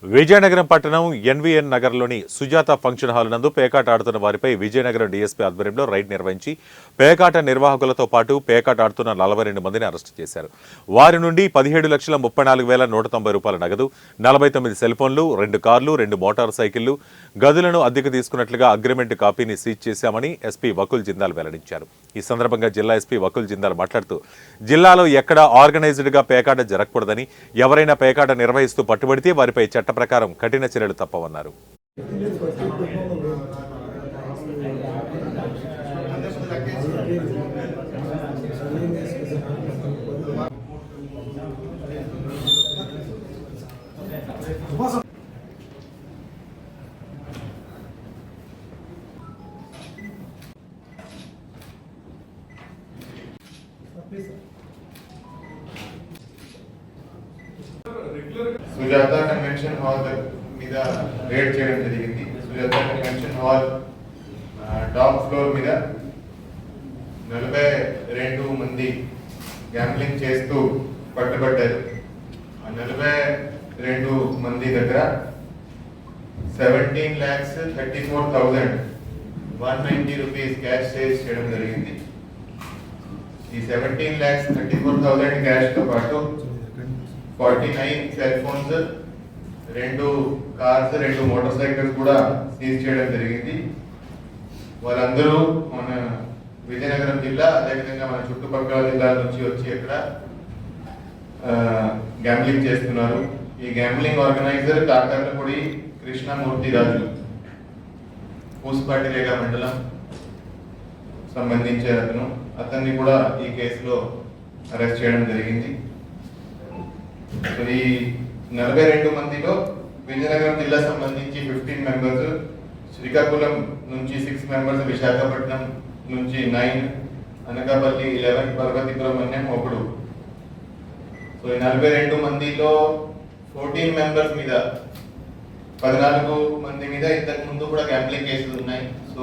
విజయనగరం పట్టణం ఎన్వీఎన్ నగర్లోని Sujatha function hall నందు పేకాట ఆడుతున్న వారిపై విజయనగరం డీఎస్పీ ఆధ్వర్యంలో రైడ్ నిర్వహించి పేకాట నిర్వాహకులతో పాటు పేకాట ఆడుతున్న 42 మందిని అరెస్టు చేశారు. వారి నుండి 17,34,190 రూపాయల నగదు, 49 సెల్ ఫోన్లు, 2 కార్లు, 2 మోటార్ సైకిళ్లు, గదులను అద్దెకు తీసుకున్నట్లుగా అగ్రిమెంట్ కాపీని సీజ్ చేశామని ఎస్పీ వకుల్ జిందాల్ వెల్లడించారు. ఈ సందర్భంగా జిల్లా ఎస్పీ వకుల్ జిందాల్ మాట్లాడుతూ జిల్లాలో ఎక్కడా ఆర్గనైజ్డ్ గా పేకాట జరగకూడదని, ఎవరైనా పేకాట నిర్వహిస్తూ పట్టుబడితే వారిపై చట్ట ప్రకారం కఠిన చర్యలు తప్పవన్నారు. సుజాత కన్వెన్షన్ హాల్ మీద రేడ్ చేయడం జరిగింది. Sujatha convention hall top floor మీద 42 మంది గ్యాంబ్లింగ్ చేస్తూ పట్టుబడ్డారు. ఆ 42 మంది దగ్గర 17,34,190 రూపీస్ క్యాష్ సేజ్ చేయడం జరిగింది. ఈ 17,34,000 క్యాష్ తో పాటు 49 cell phones, 2 cars, 2 motor cycles కూడా సీజ్ చేయడం జరిగింది. వాళ్ళందరూ మన విజయనగరం జిల్లా, అదేవిధంగా మన చుట్టుపక్కల జిల్లాల నుంచి వచ్చి ఇక్కడ గ్యాంబ్లింగ్ చేస్తున్నారు. ఈ గ్యాంబ్లింగ్ ఆర్గనైజర్ కాకర్లపూడి కృష్ణమూర్తి రాజు, పూసపాటిరేగ మండలం సంబంధించే అతన్ని కూడా ఈ కేసులో అరెస్ట్ చేయడం జరిగింది. ఈ 42 మందిలో విజయనగరం జిల్లా సంబంధించి 15 మెంబర్స్, శ్రీకాకుళం నుంచి 6 మెంబర్స్, విశాఖపట్నం నుంచి 9, అనకాపల్లి 11, పర్వతీపురం ఒకడు. సో ఈ 42 మందిలో 14 మెంబర్స్ మీద 14 మంది మీద ఇంతకు ముందు కూడా గ్యాంబ్లింగ్ కేసులు ఉన్నాయి. సో